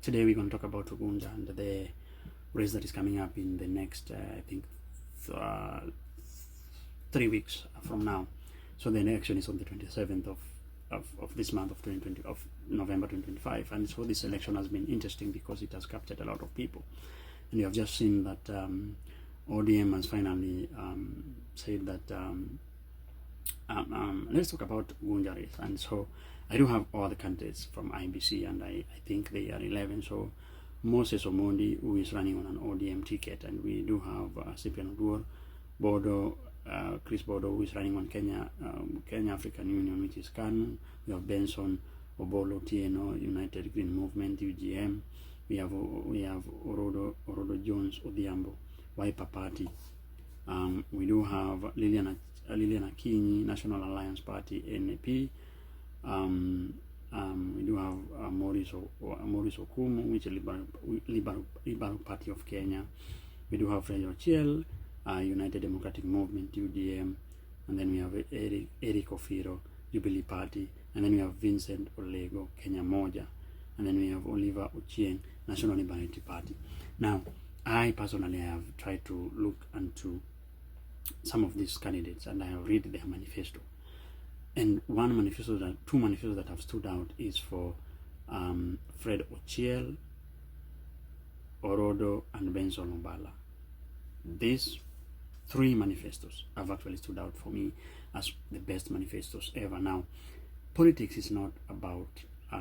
today we're going to talk about Ugunja and the race that is coming up in the next, I think, 3 weeks from now. So the election is on the 27th of this month of 2020, of November 2025. And so this election has been interesting because it has captured a lot of people. And you have just seen that ODM has finally said that let's talk about Ugunja race. And so I do have all the candidates from IBC, and I think they are 11. So Moses Omondi, who is running on an ODM ticket, and we do have Cyprian Oduor, Bodo, Chris Bodo, who is running on Kenya African Union, which is KANU. We have Benson Obolo TNO, United Green Movement, UGM. We have Orodo Jones Odhiambo, Wiper Party. We do have Lilian Akinyi, National Alliance Party, NAP. We do have Maurice Okumu, which is Liberal Party of Kenya. We do have Fred Ochiel, United Democratic Movement, UDM. And then we have Eric Ofiro, Jubilee Party. And then we have Vincent Olego, Kenya Moja. And then we have Oliver Ochieng, National Liberty Party. Now, I personally have tried to look into some of these candidates, and I have read their manifesto. And two manifestos that have stood out is for Fred Ochiel, Orodo, and Benson Obala. These 3 manifestos have actually stood out for me as the best manifestos ever. Now, politics is not about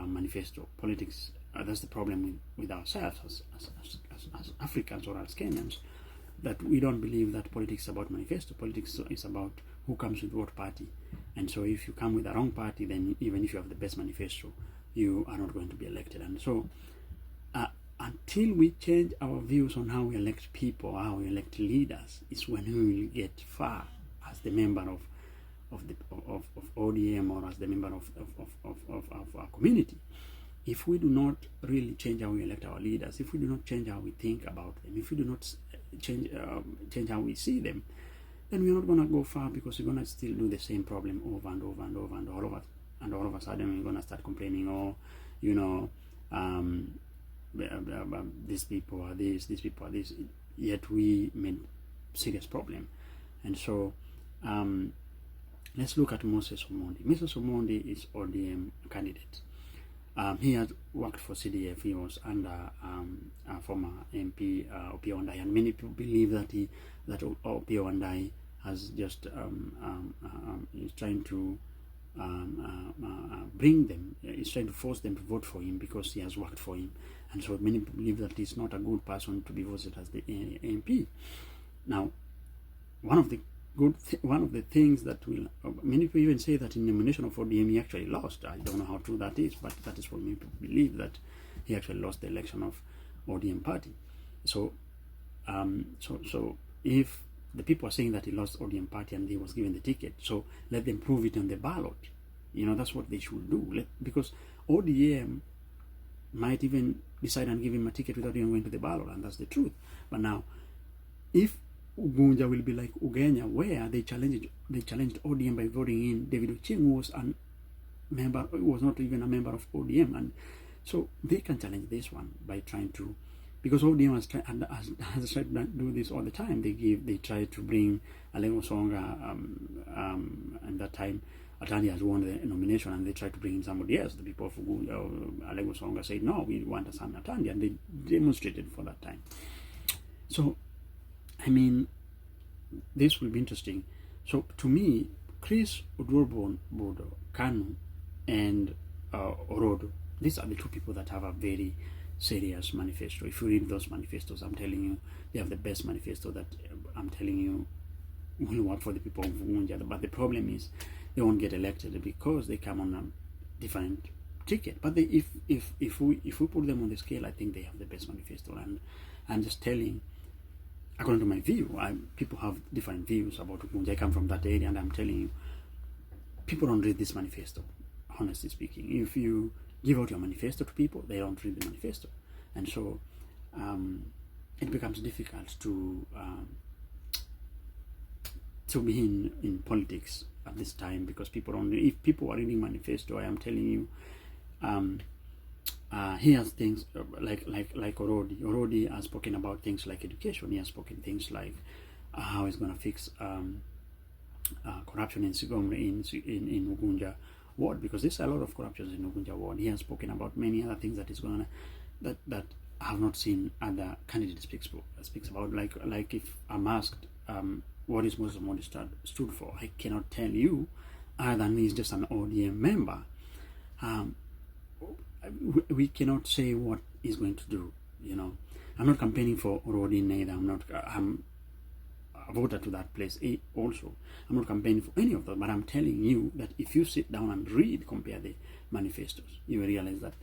manifesto. Politics, that's the problem with ourselves as Africans or as Kenyans, that we don't believe that politics is about manifesto. Politics is about who comes with what party. And so if you come with the wrong party, then even if you have the best manifesto, you are not going to be elected. And so until we change our views on how we elect people, how we elect leaders, is when we will get far as the member of ODM or as the member of our community. If we do not really change how we elect our leaders, if we do not change how we think about them, if we do not change how we see them, then we're not going to go far, because we're going to still do the same problem over and over and over, and all of a sudden we're going to start complaining, these people are this, these people are this, yet we made serious problem. And so let's look at Moses Omondi. Moses Omondi is ODM candidate. He has worked for CDF. He was under former MP Opiyo Wandayi, and many people believe that Opiyo Wandayi has just is trying to bring them, is trying to force them to vote for him because he has worked for him, and so many people believe that he's not a good person to be voted as the MP. Now, one of the things that will, many people even say that in the nomination of ODM he actually lost. I don't know how true that is, but that is what many people believe, that he actually lost the election of ODM party. So if the people are saying that he lost ODM party and he was given the ticket, so let them prove it on the ballot. That's what they should do. Because ODM might even decide and give him a ticket without even going to the ballot, and that's the truth. But now, if Ugunja will be like Ugenya, where they challenged ODM by voting in David Ochieng, who was not even a member of ODM, and so they can challenge this one by trying to, because ODM has tried to do this all the time. They try to bring Alego Songa, and that time Atandi has won the nomination, and they try to bring in somebody else. The people of Alego Songa said, no, we want a Sam Atandi, and they demonstrated for that time. So, I mean, this will be interesting. So, to me, Chris Oduor Bodo, KANU, and Orodo, these are the 2 people that have a very serious manifesto. If you read those manifestos, I'm telling you, they have the best manifesto that I'm telling you will work for the people of Ugunja. But the problem is they won't get elected because they come on a different ticket. But if we put them on the scale, I think they have the best manifesto. And I'm just telling, according to my view, people have different views about Ugunja. I come from that area, and I'm telling you, people don't read this manifesto, honestly speaking. If you give out your manifesto to people, they don't read the manifesto. And so it becomes difficult to be in politics at this time, because people don't. If people are reading manifesto, I am telling you, he has things like Orodi has spoken about things like education. He has spoken things like how he's going to fix corruption in Ugunja ward, because there's a lot of corruption in Ugunja ward. He has spoken about many other things that is going to that I have not seen other candidates speaks about. Like if I'm asked what is Moses Omondi stood for, I cannot tell you other than he's just an ODM member. We cannot say what he's going to do. I'm not campaigning for Orodi neither. I'm a voter to that place also. I'm not campaigning for any of them, but I'm telling you that if you sit down and compare the manifestos, you will realize that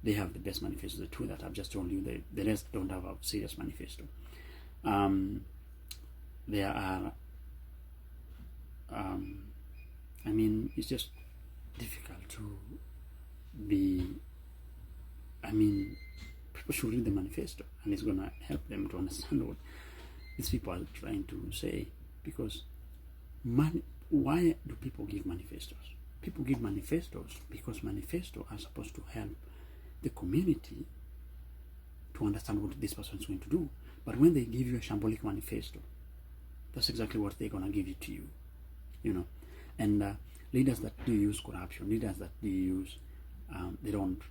they have the best manifesto. The two that I've just told you, the rest don't have a serious manifesto. There are, it's just difficult to be, people should read the manifesto, and it's going to help them to understand what these people are trying to say. Because why do people give manifestos? People give manifestos because manifestos are supposed to help the community to understand what this person is going to do. But when they give you a shambolic manifesto, that's exactly what they're going to give it to you. And leaders that do use corruption, leaders that do use, they don't,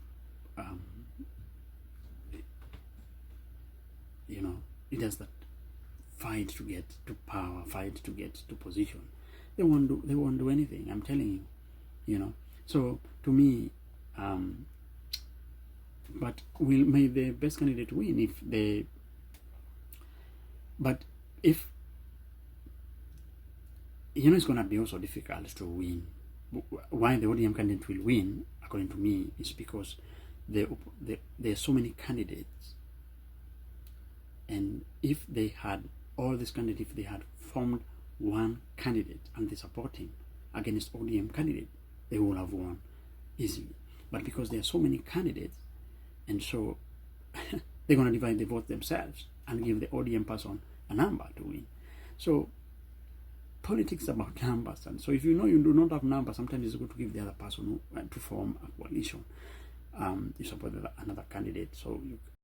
leaders that fight to get to power, fight to get to position, they won't do anything. I'm telling you. So to me, but may the best candidate win if it's going to be also difficult to win. Why the ODM candidate will win, according to me, is because there are so many candidates, and if they had all these candidates, if they had formed one candidate and they support him against ODM candidate, they would have won easily. But because there are so many candidates, and so they're going to divide the vote themselves and give the ODM person a number to win. So politics is about numbers, and so if you do not have numbers, sometimes it's good to give the other person to form a coalition. You support another candidate, so you